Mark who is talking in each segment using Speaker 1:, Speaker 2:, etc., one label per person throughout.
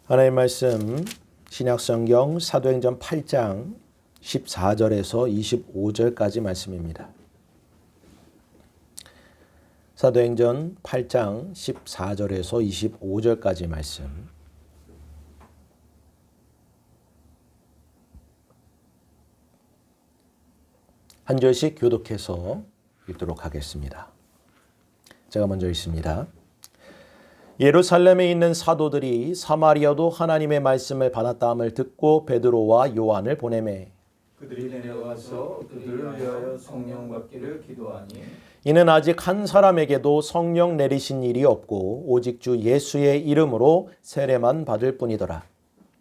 Speaker 1: 하나님의 말씀 신약성경 사도행전 8장 14절에서 25절까지 말씀입니다. 사도행전 8장 14절에서 25절까지 말씀. 한 절씩 교독해서 읽도록 하겠습니다. 제가 먼저 읽습니다. 예루살렘에 있는 사도들이 사마리아도 하나님의 말씀을 받았다함을 듣고 베드로와 요한을 보내매
Speaker 2: 그들이 내려가서 그들을 위하여 성령 받기를 기도하니
Speaker 1: 이는 아직 한 사람에게도 성령 내리신 일이 없고 오직 주 예수의 이름으로 세례만 받을 뿐이더라.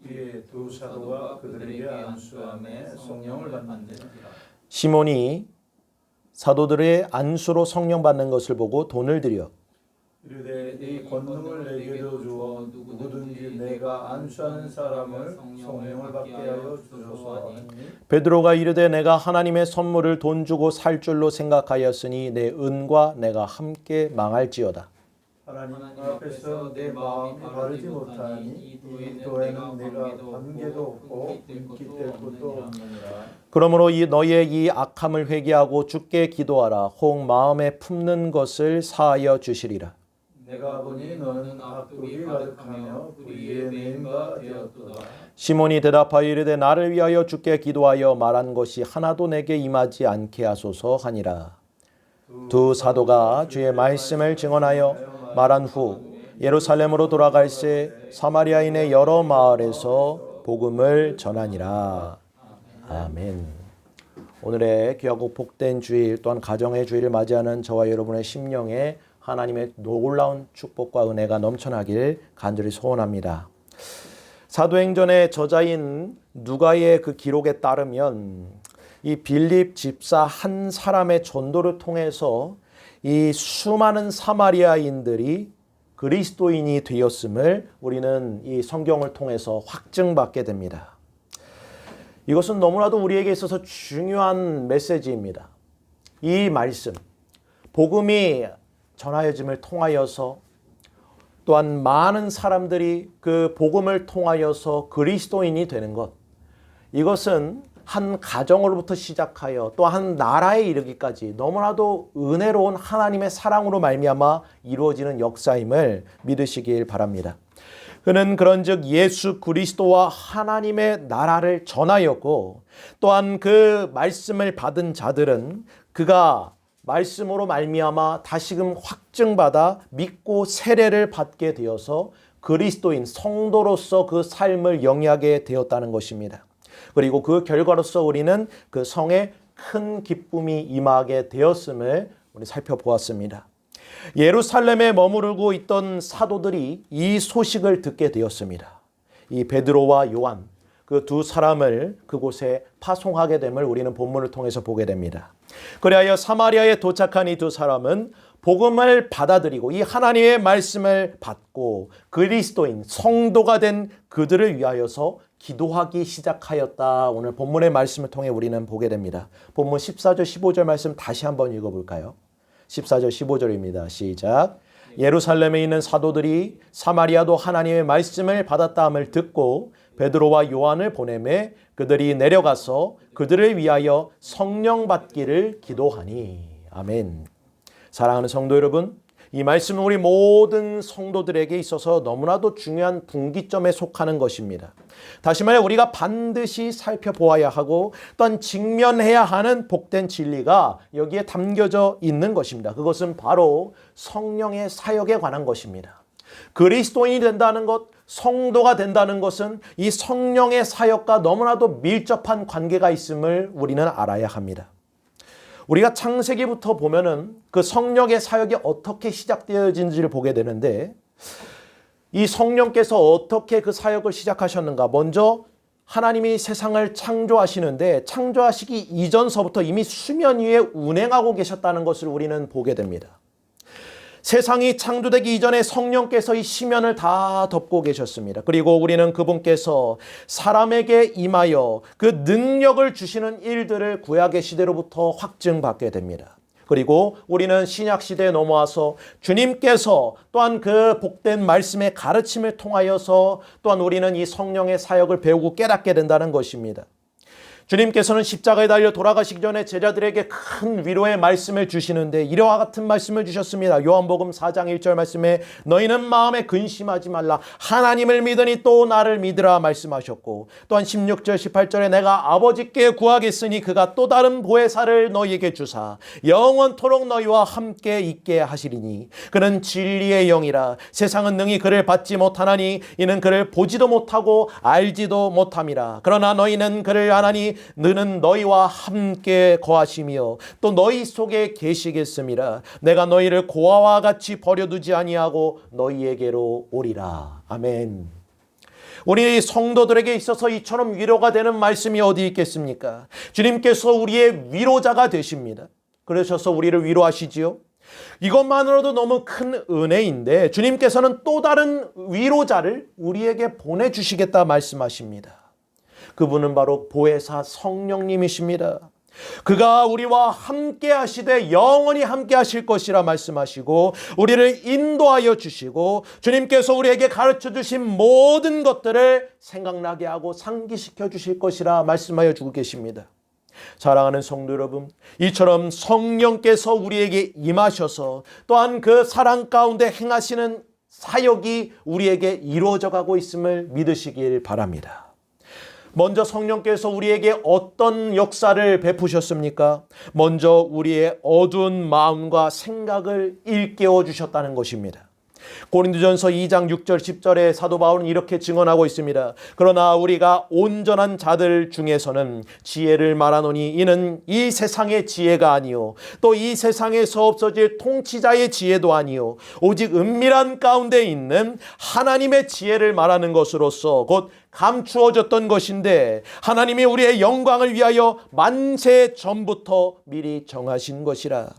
Speaker 2: 이에 두 사도가 그들에게 안수함에 성령을 받는지라.
Speaker 1: 시몬이 사도들의 안수로 성령 받는 것을 보고 돈을 들여
Speaker 2: 이르되 이 권능을 내게도 주어 누구든지 내가 안수하는 사람을 성령을 받게 하여 주소서 하니
Speaker 1: 베드로가 이르되 내가 하나님의 선물을 돈 주고 살 줄로 생각하였으니 내 은과 내가 함께 망할지어다.
Speaker 2: 하나님 앞에서 내 마음이 바르지 못하니 이 도에는 내가 관계도 없고 인기 될 것도 없느니라.
Speaker 1: 그러므로 너희의 이 악함을 회개하고 주께 기도하라. 혹 마음에 품는 것을 사하여 주시리라.
Speaker 2: 내가 보니 너는 악독이 가득하며 불의의 메인바 되었도다.
Speaker 1: 시몬이 대답하여 이르되 나를 위하여 주께 기도하여 말한 것이 하나도 내게 임하지 않게 하소서 하니라. 두 사도가 주의 말씀을 증언하여 말한 후 예루살렘으로 돌아갈새 사마리아인의 여러 마을에서 복음을 전하니라. 아멘. 오늘의 귀하고 복된 주일 또한 가정의 주일을 맞이하는 저와 여러분의 심령에 하나님의 놀라운 축복과 은혜가 넘쳐나길 간절히 소원합니다. 사도행전의 저자인 누가의 그 기록에 따르면 이 빌립 집사 한 사람의 전도를 통해서 이 수많은 사마리아인들이 그리스도인이 되었음을 우리는 이 성경을 통해서 확증받게 됩니다. 이것은 너무나도 우리에게 있어서 중요한 메시지입니다. 이 말씀, 복음이 전하여짐을 통하여서 또한 많은 사람들이 그 복음을 통하여서 그리스도인이 되는 것, 이것은 한 가정으로부터 시작하여 또 한 나라에 이르기까지 너무나도 은혜로운 하나님의 사랑으로 말미암아 이루어지는 역사임을 믿으시길 바랍니다. 그는 그런즉 예수 그리스도와 하나님의 나라를 전하였고 또한 그 말씀을 받은 자들은 그가 말씀으로 말미암아 다시금 확증받아 믿고 세례를 받게 되어서 그리스도인 성도로서 그 삶을 영위하게 되었다는 것입니다. 그리고 그 결과로서 우리는 그 성에 큰 기쁨이 임하게 되었음을 우리 살펴보았습니다. 예루살렘에 머무르고 있던 사도들이 이 소식을 듣게 되었습니다. 이 베드로와 요한 그 두 사람을 그곳에 파송하게 됨을 우리는 본문을 통해서 보게 됩니다. 그리하여 사마리아에 도착한 이 두 사람은 복음을 받아들이고 이 하나님의 말씀을 받고 그리스도인 성도가 된 그들을 위하여서 기도하기 시작하였다. 오늘 본문의 말씀을 통해 우리는 보게 됩니다. 본문 14절 15절 말씀 다시 한번 읽어볼까요? 14절 15절입니다. 시작. 예루살렘에 있는 사도들이 사마리아도 하나님의 말씀을 받았다함을 듣고 베드로와 요한을 보내매 그들이 내려가서 그들을 위하여 성령 받기를 기도하니. 아멘. 사랑하는 성도 여러분, 이 말씀은 우리 모든 성도들에게 있어서 너무나도 중요한 분기점에 속하는 것입니다. 다시 말해 우리가 반드시 살펴보아야 하고 또한 직면해야 하는 복된 진리가 여기에 담겨져 있는 것입니다. 그것은 바로 성령의 사역에 관한 것입니다. 그리스도인이 된다는 것, 성도가 된다는 것은 이 성령의 사역과 너무나도 밀접한 관계가 있음을 우리는 알아야 합니다. 우리가 창세기부터 보면은 그 성령의 사역이 어떻게 시작되어진지를 보게 되는데 이 성령께서 어떻게 그 사역을 시작하셨는가? 먼저 하나님이 세상을 창조하시는데 창조하시기 이전서부터 이미 수면 위에 운행하고 계셨다는 것을 우리는 보게 됩니다. 세상이 창조되기 이전에 성령께서 이 시면을 다 덮고 계셨습니다. 그리고 우리는 그분께서 사람에게 임하여 그 능력을 주시는 일들을 구약의 시대로부터 확증받게 됩니다. 그리고 우리는 신약 시대에 넘어와서 주님께서 또한 그 복된 말씀의 가르침을 통하여서 또한 우리는 이 성령의 사역을 배우고 깨닫게 된다는 것입니다. 주님께서는 십자가에 달려 돌아가시기 전에 제자들에게 큰 위로의 말씀을 주시는데 이와 같은 말씀을 주셨습니다. 요한복음 4장 1절 말씀에 너희는 마음에 근심하지 말라. 하나님을 믿으니 또 나를 믿으라 말씀하셨고, 또한 16절 18절에 내가 아버지께 구하겠으니 그가 또 다른 보혜사를 너희에게 주사 영원토록 너희와 함께 있게 하시리니 그는 진리의 영이라. 세상은 능히 그를 받지 못하나니 이는 그를 보지도 못하고 알지도 못함이라. 그러나 너희는 그를 아나니 너는 너희와 함께 거하시며 또 너희 속에 계시겠음이라. 내가 너희를 고아와 같이 버려두지 아니하고 너희에게로 오리라. 아멘. 우리 성도들에게 있어서 이처럼 위로가 되는 말씀이 어디 있겠습니까? 주님께서 우리의 위로자가 되십니다. 그러셔서 우리를 위로하시지요. 이것만으로도 너무 큰 은혜인데 주님께서는 또 다른 위로자를 우리에게 보내주시겠다 말씀하십니다. 그분은 바로 보혜사 성령님이십니다. 그가 우리와 함께 하시되 영원히 함께 하실 것이라 말씀하시고 우리를 인도하여 주시고 주님께서 우리에게 가르쳐 주신 모든 것들을 생각나게 하고 상기시켜 주실 것이라 말씀하여 주고 계십니다. 사랑하는 성도 여러분, 이처럼 성령께서 우리에게 임하셔서 또한 그 사랑 가운데 행하시는 사역이 우리에게 이루어져 가고 있음을 믿으시길 바랍니다. 먼저 성령께서 우리에게 어떤 역사를 베푸셨습니까? 먼저 우리의 어두운 마음과 생각을 일깨워 주셨다는 것입니다. 고린도전서 2장 6절 10절에 사도 바울은 이렇게 증언하고 있습니다. 그러나 우리가 온전한 자들 중에서는 지혜를 말하노니 이는 이 세상의 지혜가 아니요 또 이 세상에서 없어질 통치자의 지혜도 아니요 오직 은밀한 가운데 있는 하나님의 지혜를 말하는 것으로서 곧 감추어졌던 것인데 하나님이 우리의 영광을 위하여 만세 전부터 미리 정하신 것이라.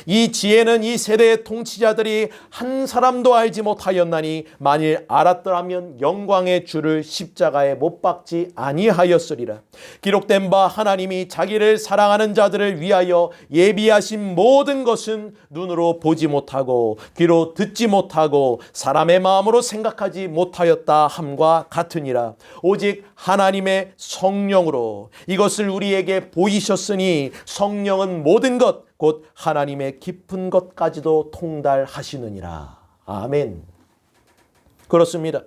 Speaker 1: 이 지혜는 이 세대의 통치자들이 한 사람도 알지 못하였나니 만일 알았더라면 영광의 주를 십자가에 못 박지 아니하였으리라. 기록된 바 하나님이 자기를 사랑하는 자들을 위하여 예비하신 모든 것은 눈으로 보지 못하고 귀로 듣지 못하고 사람의 마음으로 생각하지 못하였다 함과 같으니라. 오직 하나님의 성령으로 이것을 우리에게 보이셨으니 성령은 모든 것 곧 하나님의 깊은 것까지도 통달하시느니라. 아멘. 그렇습니다.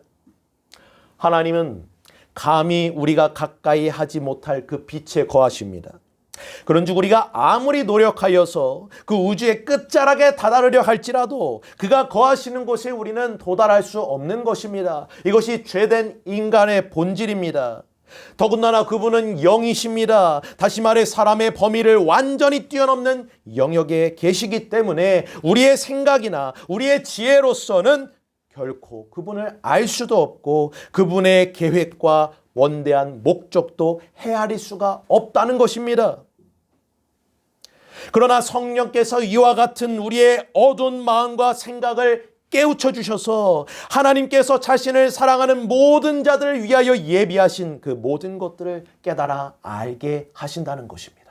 Speaker 1: 하나님은 감히 우리가 가까이 하지 못할 그 빛에 거하십니다. 그런즉 우리가 아무리 노력하여서 그 우주의 끝자락에 다다르려 할지라도 그가 거하시는 곳에 우리는 도달할 수 없는 것입니다. 이것이 죄된 인간의 본질입니다. 더군다나 그분은 영이십니다. 다시 말해 사람의 범위를 완전히 뛰어넘는 영역에 계시기 때문에 우리의 생각이나 우리의 지혜로서는 결코 그분을 알 수도 없고 그분의 계획과 원대한 목적도 헤아릴 수가 없다는 것입니다. 그러나 성령께서 이와 같은 우리의 어두운 마음과 생각을 깨우쳐 주셔서 하나님께서 자신을 사랑하는 모든 자들을 위하여 예비하신 그 모든 것들을 깨달아 알게 하신다는 것입니다.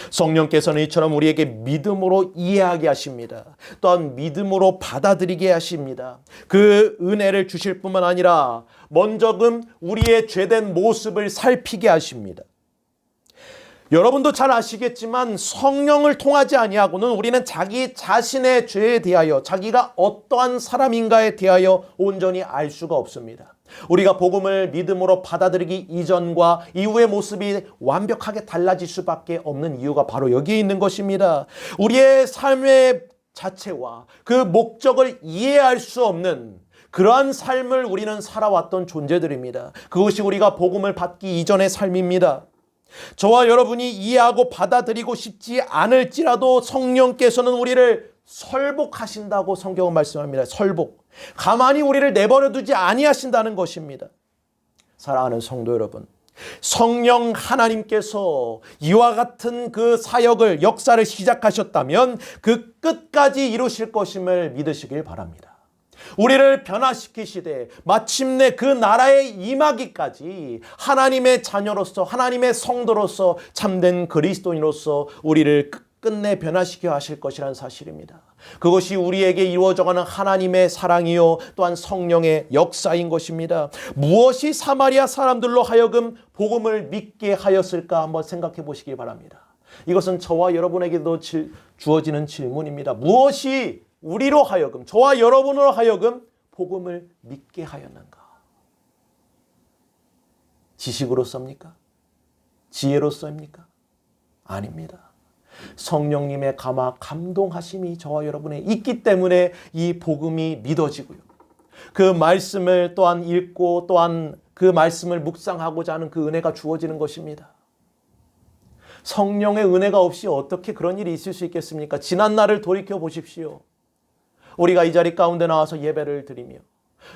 Speaker 1: 성령께서는 이처럼 우리에게 믿음으로 이해하게 하십니다. 또한 믿음으로 받아들이게 하십니다. 그 은혜를 주실 뿐만 아니라 먼저금 우리의 죄된 모습을 살피게 하십니다. 여러분도 잘 아시겠지만 성령을 통하지 아니하고는 우리는 자기 자신의 죄에 대하여 자기가 어떠한 사람인가에 대하여 온전히 알 수가 없습니다. 우리가 복음을 믿음으로 받아들이기 이전과 이후의 모습이 완벽하게 달라질 수밖에 없는 이유가 바로 여기에 있는 것입니다. 우리의 삶의 자체와 그 목적을 이해할 수 없는 그러한 삶을 우리는 살아왔던 존재들입니다. 그것이 우리가 복음을 받기 이전의 삶입니다. 저와 여러분이 이해하고 받아들이고 싶지 않을지라도 성령께서는 우리를 설복하신다고 성경은 말씀합니다. 설복. 가만히 우리를 내버려 두지 아니하신다는 것입니다. 사랑하는 성도 여러분, 성령 하나님께서 이와 같은 그 사역을, 역사를 시작하셨다면 그 끝까지 이루실 것임을 믿으시길 바랍니다. 우리를 변화시키시되 마침내 그 나라에 임하기까지 하나님의 자녀로서, 하나님의 성도로서, 참된 그리스도인으로서 우리를 끝내 변화시켜 하실 것이라는 사실입니다. 그것이 우리에게 이루어져가는 하나님의 사랑이요 또한 성령의 역사인 것입니다. 무엇이 사마리아 사람들로 하여금 복음을 믿게 하였을까 한번 생각해 보시기 바랍니다. 이것은 저와 여러분에게도 주어지는 질문입니다. 무엇이 우리로 하여금, 저와 여러분으로 하여금 복음을 믿게 하였는가? 지식으로서입니까? 지혜로서입니까? 아닙니다. 성령님의 감동하심이 저와 여러분에 있기 때문에 이 복음이 믿어지고요. 그 말씀을 또한 읽고 또한 그 말씀을 묵상하고자 하는 그 은혜가 주어지는 것입니다. 성령의 은혜가 없이 어떻게 그런 일이 있을 수 있겠습니까? 지난 날을 돌이켜 보십시오. 우리가 이 자리 가운데 나와서 예배를 드리며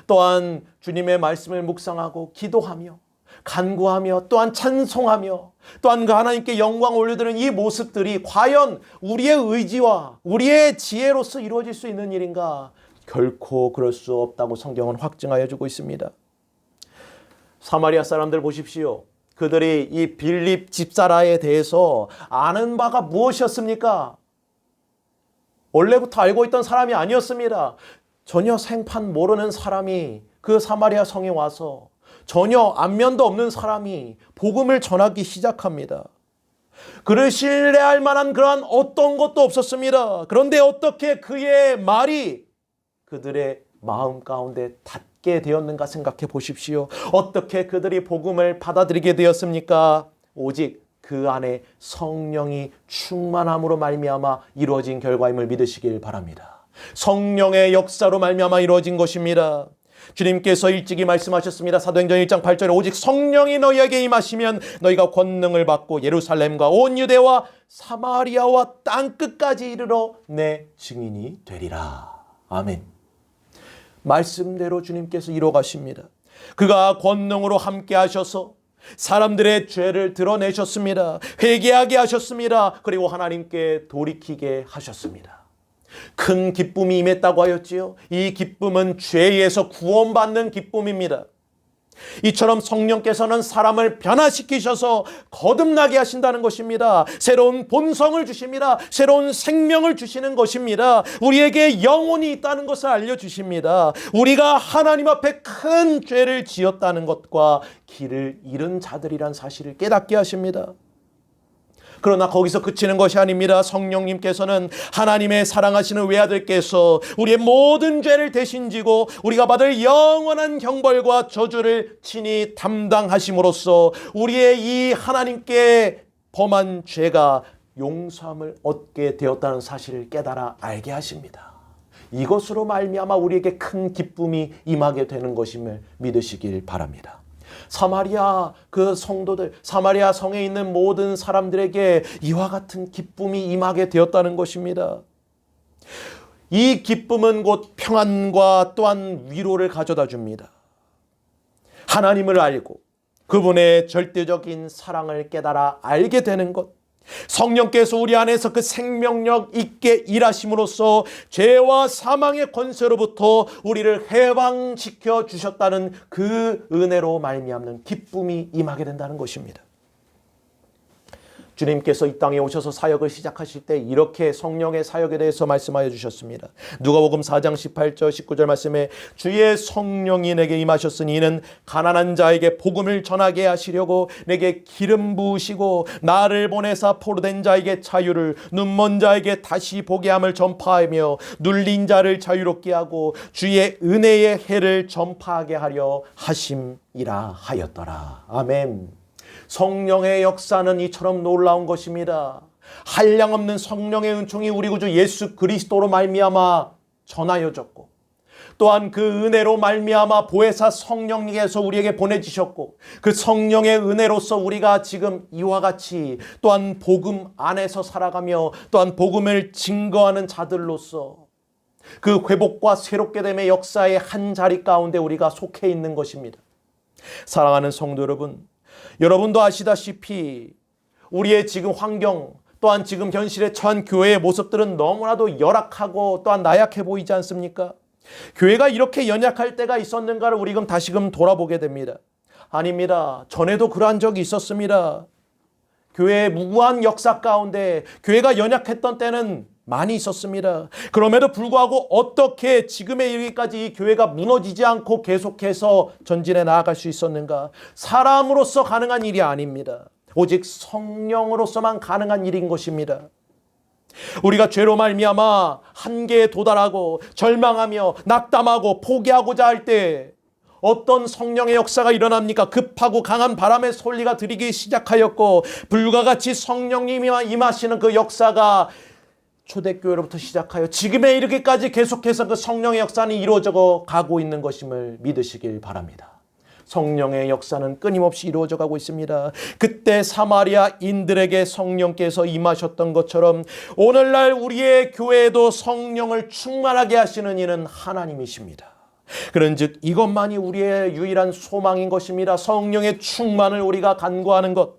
Speaker 1: 또한 주님의 말씀을 묵상하고 기도하며 간구하며 또한 찬송하며 또한 그 하나님께 영광 올려드리는 이 모습들이 과연 우리의 의지와 우리의 지혜로서 이루어질 수 있는 일인가? 결코 그럴 수 없다고 성경은 확증하여 주고 있습니다. 사마리아 사람들 보십시오. 그들이 이 빌립 집사라에 대해서 아는 바가 무엇이었습니까? 원래부터 알고 있던 사람이 아니었습니다. 전혀 생판 모르는 사람이 그 사마리아 성에 와서 전혀 안면도 없는 사람이 복음을 전하기 시작합니다. 그를 신뢰할 만한 그러한 어떤 것도 없었습니다. 그런데 어떻게 그의 말이 그들의 마음 가운데 닿게 되었는가 생각해 보십시오. 어떻게 그들이 복음을 받아들이게 되었습니까? 오직 그 안에 성령이 충만함으로 말미암아 이루어진 결과임을 믿으시길 바랍니다. 성령의 역사로 말미암아 이루어진 것입니다. 주님께서 일찍이 말씀하셨습니다. 사도행전 1장 8절에 오직 성령이 너희에게 임하시면 너희가 권능을 받고 예루살렘과 온 유대와 사마리아와 땅끝까지 이르러 내 증인이 되리라. 아멘. 말씀대로 주님께서 이루어 가십니다. 그가 권능으로 함께 하셔서 사람들의 죄를 드러내셨습니다. 회개하게 하셨습니다. 그리고 하나님께 돌이키게 하셨습니다. 큰 기쁨이 임했다고 하였지요. 이 기쁨은 죄에서 구원받는 기쁨입니다. 이처럼 성령께서는 사람을 변화시키셔서 거듭나게 하신다는 것입니다. 새로운 본성을 주십니다. 새로운 생명을 주시는 것입니다. 우리에게 영혼이 있다는 것을 알려주십니다. 우리가 하나님 앞에 큰 죄를 지었다는 것과 길을 잃은 자들이란 사실을 깨닫게 하십니다. 그러나 거기서 그치는 것이 아닙니다. 성령님께서는 하나님의 사랑하시는 외아들께서 우리의 모든 죄를 대신 지고 우리가 받을 영원한 형벌과 저주를 친히 담당하심으로써 우리의 이 하나님께 범한 죄가 용서함을 얻게 되었다는 사실을 깨달아 알게 하십니다. 이것으로 말미암아 우리에게 큰 기쁨이 임하게 되는 것임을 믿으시길 바랍니다. 사마리아 그 성도들, 사마리아 성에 있는 모든 사람들에게 이와 같은 기쁨이 임하게 되었다는 것입니다. 이 기쁨은 곧 평안과 또한 위로를 가져다 줍니다. 하나님을 알고 그분의 절대적인 사랑을 깨달아 알게 되는 것, 성령께서 우리 안에서 그 생명력 있게 일하심으로써 죄와 사망의 권세로부터 우리를 해방시켜 주셨다는 그 은혜로 말미암는 기쁨이 임하게 된다는 것입니다. 주님께서 이 땅에 오셔서 사역을 시작하실 때 이렇게 성령의 사역에 대해서 말씀하여 주셨습니다. 누가복음 4장 18절 19절 말씀에 주의 성령이 내게 임하셨으니 이는 가난한 자에게 복음을 전하게 하시려고 내게 기름 부으시고 나를 보내사 포로된 자에게 자유를, 눈먼 자에게 다시 보게 함을 전파하며 눌린 자를 자유롭게 하고 주의 은혜의 해를 전파하게 하려 하심이라 하였더라. 아멘. 성령의 역사는 이처럼 놀라운 것입니다. 한량없는 성령의 은총이 우리 구주 예수 그리스도로 말미암아 전하여졌고 또한 그 은혜로 말미암아 보혜사 성령님께서 우리에게 보내주셨고 그 성령의 은혜로서 우리가 지금 이와 같이 또한 복음 안에서 살아가며 또한 복음을 증거하는 자들로서 그 회복과 새롭게 됨의 역사의 한 자리 가운데 우리가 속해 있는 것입니다. 사랑하는 성도 여러분, 여러분도 아시다시피 우리의 지금 환경 또한 지금 현실에 처한 교회의 모습들은 너무나도 열악하고 또한 나약해 보이지 않습니까? 교회가 이렇게 연약할 때가 있었는가를 우리 다시금 돌아보게 됩니다. 아닙니다. 전에도 그러한 적이 있었습니다. 교회의 무고한 역사 가운데 교회가 연약했던 때는 많이 있었습니다. 그럼에도 불구하고 어떻게 지금에 이르기까지 이 교회가 무너지지 않고 계속해서 전진해 나아갈 수 있었는가? 사람으로서 가능한 일이 아닙니다. 오직 성령으로서만 가능한 일인 것입니다. 우리가 죄로 말미암아 한계에 도달하고 절망하며 낙담하고 포기하고자 할 때 어떤 성령의 역사가 일어납니까? 급하고 강한 바람의 솔리가 들이기 시작하였고 불과 같이 성령님이 임하시는 그 역사가 초대교회로부터 시작하여 지금에 이르기까지 계속해서 그 성령의 역사는 이루어져 가고 있는 것임을 믿으시길 바랍니다. 성령의 역사는 끊임없이 이루어져 가고 있습니다. 그때 사마리아인들에게 성령께서 임하셨던 것처럼 오늘날 우리의 교회에도 성령을 충만하게 하시는 이는 하나님이십니다. 그런즉 이것만이 우리의 유일한 소망인 것입니다. 성령의 충만을 우리가 간구하는 것.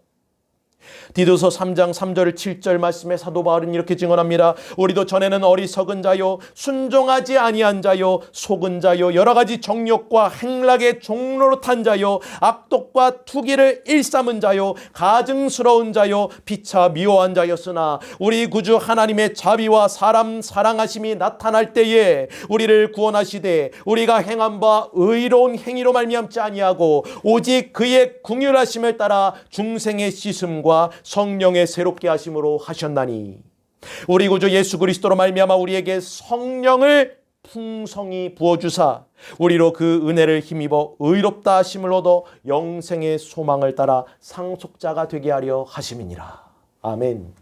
Speaker 1: 디도서 3장 3절 7절 말씀에 사도 바울은 이렇게 증언합니다. 우리도 전에는 어리석은 자요 순종하지 아니한 자요 속은 자요 여러 가지 정욕과 행락의 종로로 탄 자요 악독과 투기를 일삼은 자요 가증스러운 자요 피차 미워한 자였으나 우리 구주 하나님의 자비와 사람 사랑하심이 나타날 때에 우리를 구원하시되 우리가 행한 바 의로운 행위로 말미암지 아니하고 오직 그의 긍휼하심을 따라 중생의 씻음과 성령의 새롭게 하심으로 하셨나니 우리 구주 예수 그리스도로 말미암아 우리에게 성령을 풍성히 부어주사 우리로 그 은혜를 힘입어 의롭다 하심을 얻어 영생의 소망을 따라 상속자가 되게 하려 하심이니라. 아멘.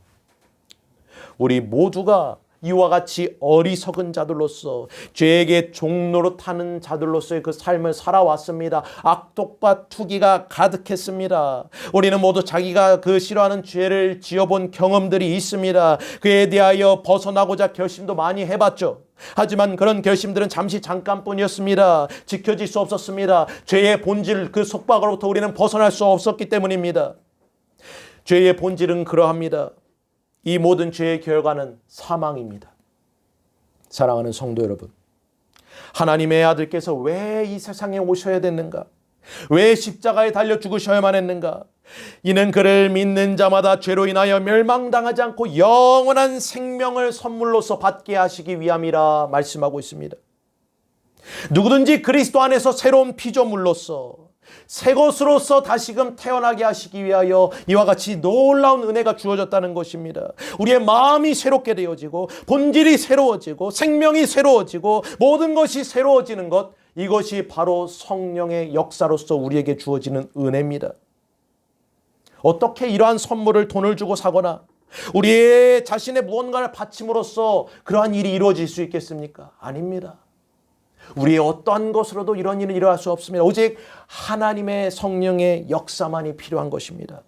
Speaker 1: 우리 모두가 이와 같이 어리석은 자들로서 죄에게 종로로 타는 자들로서의 그 삶을 살아왔습니다. 악독과 투기가 가득했습니다. 우리는 모두 자기가 그 싫어하는 죄를 지어본 경험들이 있습니다. 그에 대하여 벗어나고자 결심도 많이 해봤죠. 하지만 그런 결심들은 잠시 잠깐뿐이었습니다. 지켜질 수 없었습니다. 죄의 본질 그 속박으로부터 우리는 벗어날 수 없었기 때문입니다. 죄의 본질은 그러합니다. 이 모든 죄의 결과는 사망입니다. 사랑하는 성도 여러분, 하나님의 아들께서 왜 이 세상에 오셔야 됐는가? 왜 십자가에 달려 죽으셔야만 했는가? 이는 그를 믿는 자마다 죄로 인하여 멸망당하지 않고 영원한 생명을 선물로서 받게 하시기 위함이라 말씀하고 있습니다. 누구든지 그리스도 안에서 새로운 피조물로서 새 것으로서 다시금 태어나게 하시기 위하여 이와 같이 놀라운 은혜가 주어졌다는 것입니다. 우리의 마음이 새롭게 되어지고 본질이 새로워지고 생명이 새로워지고 모든 것이 새로워지는 것, 이것이 바로 성령의 역사로서 우리에게 주어지는 은혜입니다. 어떻게 이러한 선물을 돈을 주고 사거나 우리의 자신의 무언가를 바침으로써 그러한 일이 이루어질 수 있겠습니까? 아닙니다. 우리의 어떠한 것으로도 이런 일은 일어날 수 없습니다. 오직 하나님의 성령의 역사만이 필요한 것입니다.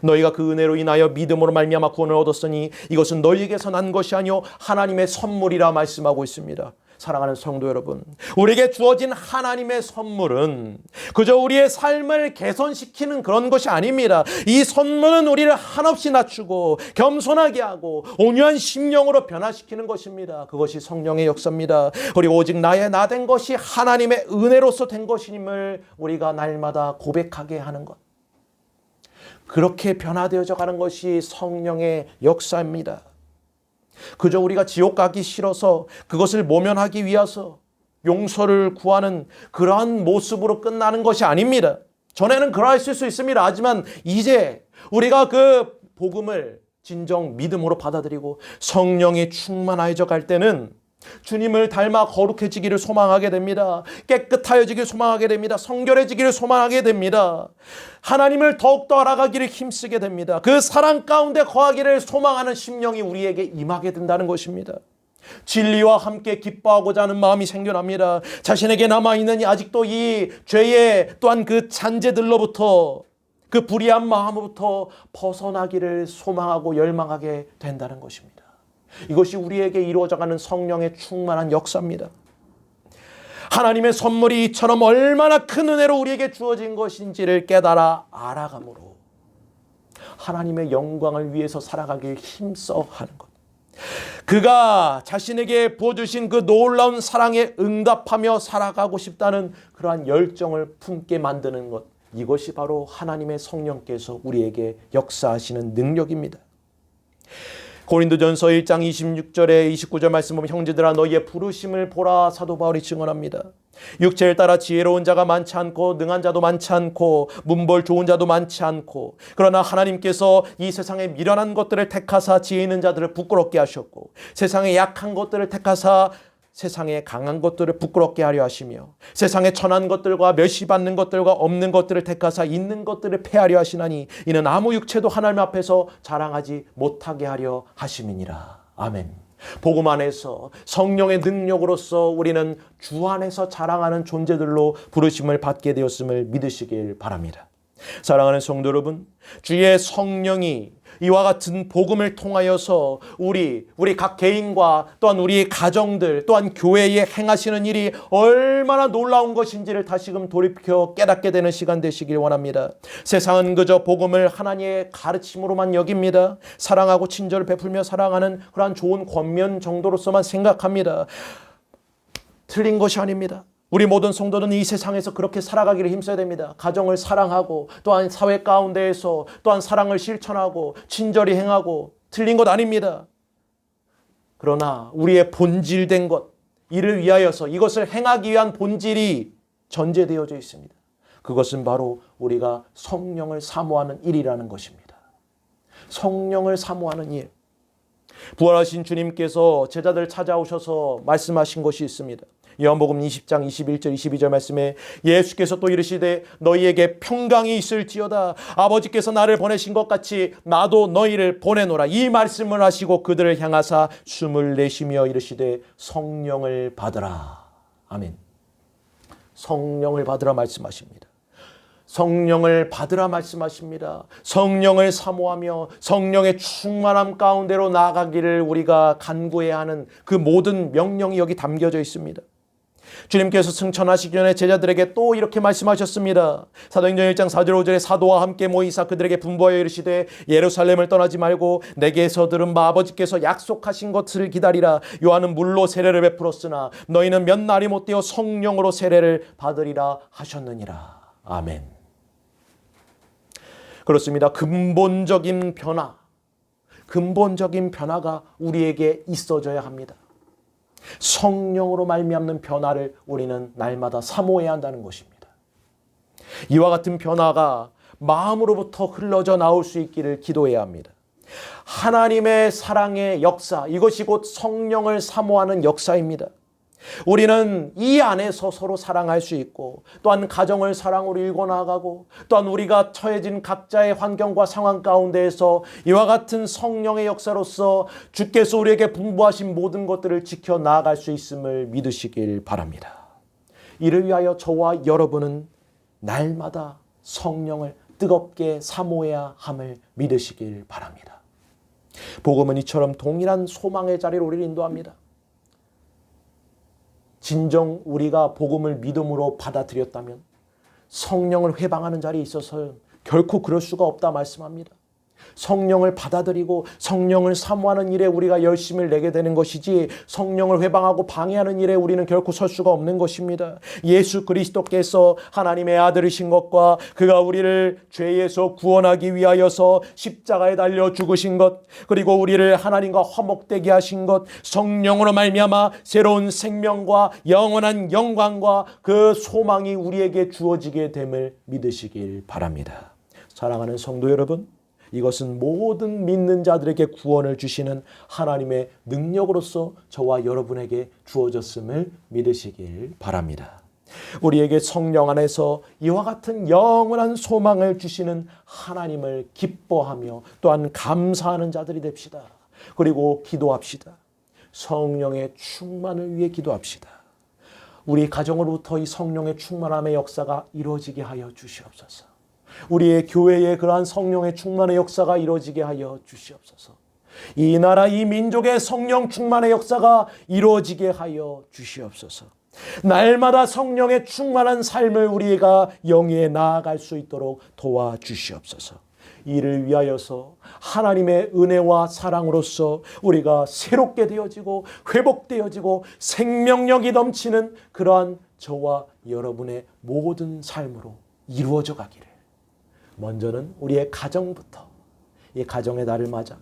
Speaker 1: 너희가 그 은혜로 인하여 믿음으로 말미암아 구원을 얻었으니 이것은 너희에게서 난 것이 아니요 하나님의 선물이라 말씀하고 있습니다. 사랑하는 성도 여러분, 우리에게 주어진 하나님의 선물은 그저 우리의 삶을 개선시키는 그런 것이 아닙니다. 이 선물은 우리를 한없이 낮추고 겸손하게 하고 온유한 심령으로 변화시키는 것입니다. 그것이 성령의 역사입니다. 그리고 오직 나의 나 된 것이 하나님의 은혜로서 된 것임을 우리가 날마다 고백하게 하는 것, 그렇게 변화되어져 가는 것이 성령의 역사입니다. 그저 우리가 지옥 가기 싫어서 그것을 모면하기 위해서 용서를 구하는 그러한 모습으로 끝나는 것이 아닙니다. 전에는 그러했을 수 있습니다. 하지만 이제 우리가 그 복음을 진정 믿음으로 받아들이고 성령이 충만해져 갈 때는 주님을 닮아 거룩해지기를 소망하게 됩니다. 깨끗하여지기를 소망하게 됩니다. 성결해지기를 소망하게 됩니다. 하나님을 더욱더 알아가기를 힘쓰게 됩니다. 그 사랑 가운데 거하기를 소망하는 심령이 우리에게 임하게 된다는 것입니다. 진리와 함께 기뻐하고자 하는 마음이 생겨납니다. 자신에게 남아있는 아직도 이 죄의 또한 그 잔재들로부터 그 불의한 마음으로부터 벗어나기를 소망하고 열망하게 된다는 것입니다. 이것이 우리에게 이루어져가는 성령의 충만한 역사입니다. 하나님의 선물이 이처럼 얼마나 큰 은혜로 우리에게 주어진 것인지를 깨달아 알아감으로 하나님의 영광을 위해서 살아가길 힘써 하는 것. 그가 자신에게 부어주신 그 놀라운 사랑에 응답하며 살아가고 싶다는 그러한 열정을 품게 만드는 것. 이것이 바로 하나님의 성령께서 우리에게 역사하시는 능력입니다. 고린도전서 1장 26절에 29절 말씀 보면 형제들아 너희의 부르심을 보라 사도 바울이 증언합니다. 육체를 따라 지혜로운 자가 많지 않고 능한 자도 많지 않고 문벌 좋은 자도 많지 않고 그러나 하나님께서 이 세상에 미련한 것들을 택하사 지혜 있는 자들을 부끄럽게 하셨고 세상에 약한 것들을 택하사 세상에 강한 것들을 부끄럽게 하려 하시며 세상에 천한 것들과 멸시받는 것들과 없는 것들을 택하사 있는 것들을 패하려 하시나니 이는 아무 육체도 하나님 앞에서 자랑하지 못하게 하려 하심이니라. 아멘. 복음 안에서 성령의 능력으로서 우리는 주 안에서 자랑하는 존재들로 부르심을 받게 되었음을 믿으시길 바랍니다. 사랑하는 성도 여러분, 주의 성령이 이와 같은 복음을 통하여서 우리 각 개인과 또한 우리 가정들 또한 교회에 행하시는 일이 얼마나 놀라운 것인지를 다시금 돌이켜 깨닫게 되는 시간 되시길 원합니다. 세상은 그저 복음을 하나님의 가르침으로만 여깁니다. 사랑하고 친절을 베풀며 사랑하는 그러한 좋은 권면 정도로서만 생각합니다. 틀린 것이 아닙니다. 우리 모든 성도는 이 세상에서 그렇게 살아가기를 힘써야 됩니다. 가정을 사랑하고 또한 사회 가운데에서 또한 사랑을 실천하고 친절히 행하고 틀린 것 아닙니다. 그러나 우리의 본질된 것, 이를 위하여서 이것을 행하기 위한 본질이 전제되어져 있습니다. 그것은 바로 우리가 성령을 사모하는 일이라는 것입니다. 성령을 사모하는 일. 부활하신 주님께서 제자들 찾아오셔서 말씀하신 것이 있습니다. 요한복음 20장 21절 22절 말씀에 예수께서 또 이르시되 너희에게 평강이 있을지어다 아버지께서 나를 보내신 것 같이 나도 너희를 보내노라. 이 말씀을 하시고 그들을 향하사 숨을 내쉬며 이르시되 성령을 받으라. 아멘. 성령을 받으라 말씀하십니다. 성령을 받으라 말씀하십니다. 성령을 사모하며 성령의 충만함 가운데로 나아가기를 우리가 간구해야 하는 그 모든 명령이 여기 담겨져 있습니다. 주님께서 승천하시기 전에 제자들에게 또 이렇게 말씀하셨습니다. 사도행전 1장 4절 5절에 사도와 함께 모이사 그들에게 분부하여 이르시되 예루살렘을 떠나지 말고 내게서 들은 바 아버지께서 약속하신 것을 기다리라. 요한은 물로 세례를 베풀었으나 너희는 몇 날이 못되어 성령으로 세례를 받으리라 하셨느니라. 아멘. 그렇습니다. 근본적인 변화가 우리에게 있어져야 합니다. 성령으로 말미암는 변화를 우리는 날마다 사모해야 한다는 것입니다. 이와 같은 변화가 마음으로부터 흘러져 나올 수 있기를 기도해야 합니다. 하나님의 사랑의 역사, 이것이 곧 성령을 사모하는 역사입니다. 우리는 이 안에서 서로 사랑할 수 있고 또한 가정을 사랑으로 일궈나가고 또한 우리가 처해진 각자의 환경과 상황 가운데에서 이와 같은 성령의 역사로서 주께서 우리에게 분부하신 모든 것들을 지켜나갈 수 있음을 믿으시길 바랍니다. 이를 위하여 저와 여러분은 날마다 성령을 뜨겁게 사모해야 함을 믿으시길 바랍니다. 복음은 이처럼 동일한 소망의 자리로 우리를 인도합니다. 진정 우리가 복음을 믿음으로 받아들였다면 성령을 회방하는 자리에 있어서 결코 그럴 수가 없다 말씀합니다. 성령을 받아들이고 성령을 사모하는 일에 우리가 열심을 내게 되는 것이지 성령을 회방하고 방해하는 일에 우리는 결코 설 수가 없는 것입니다. 예수 그리스도께서 하나님의 아들이신 것과 그가 우리를 죄에서 구원하기 위하여서 십자가에 달려 죽으신 것 그리고 우리를 하나님과 화목되게 하신 것 성령으로 말미암아 새로운 생명과 영원한 영광과 그 소망이 우리에게 주어지게 됨을 믿으시길 바랍니다. 사랑하는 성도 여러분, 이것은 모든 믿는 자들에게 구원을 주시는 하나님의 능력으로서 저와 여러분에게 주어졌음을 믿으시길 바랍니다. 우리에게 성령 안에서 이와 같은 영원한 소망을 주시는 하나님을 기뻐하며 또한 감사하는 자들이 됩시다. 그리고 기도합시다. 성령의 충만을 위해 기도합시다. 우리 가정으로부터 이 성령의 충만함의 역사가 이루어지게 하여 주시옵소서. 우리의 교회에 그러한 성령의 충만의 역사가 이루어지게 하여 주시옵소서. 이 나라 이 민족의 성령 충만의 역사가 이루어지게 하여 주시옵소서. 날마다 성령의 충만한 삶을 우리가 영위해 나아갈 수 있도록 도와주시옵소서. 이를 위하여서 하나님의 은혜와 사랑으로서 우리가 새롭게 되어지고 회복되어지고 생명력이 넘치는 그러한 저와 여러분의 모든 삶으로 이루어져 가기를, 먼저는 우리의 가정부터, 이 가정의 날을 맞아,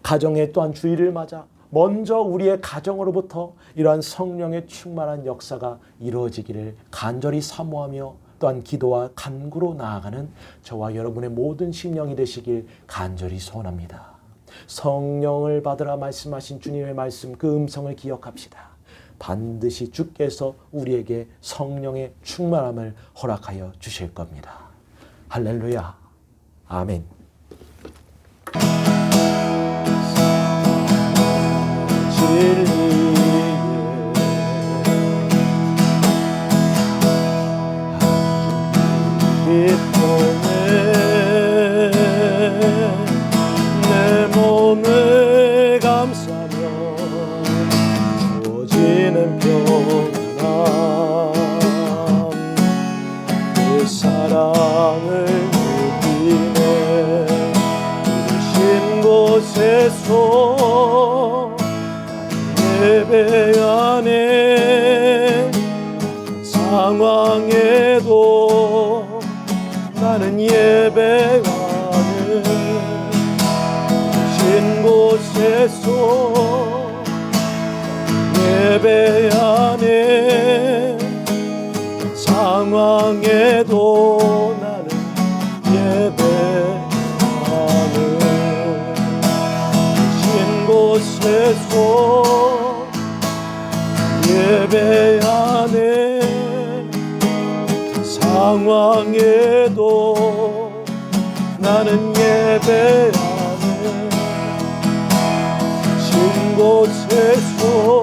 Speaker 1: 가정의 또한 주일을 맞아 먼저 우리의 가정으로부터 이러한 성령의 충만한 역사가 이루어지기를 간절히 사모하며 또한 기도와 간구로 나아가는 저와 여러분의 모든 심령이 되시길 간절히 소원합니다. 성령을 받으라 말씀하신 주님의 말씀, 그 음성을 기억합시다. 반드시 주께서 우리에게 성령의 충만함을 허락하여 주실 겁니다. 할렐루야. 아멘.
Speaker 2: 내 몸을 감싸며 주어지는 평안, 그 사랑을 느끼네. 부르신 곳에서 예배하네. 상황에도 나는 예배하는, 신 곳에서 예배하는, 상황에도 나는 예배하는, 신 곳에서 예배하는, 상황에도 나는 예배하는, 신 곳에서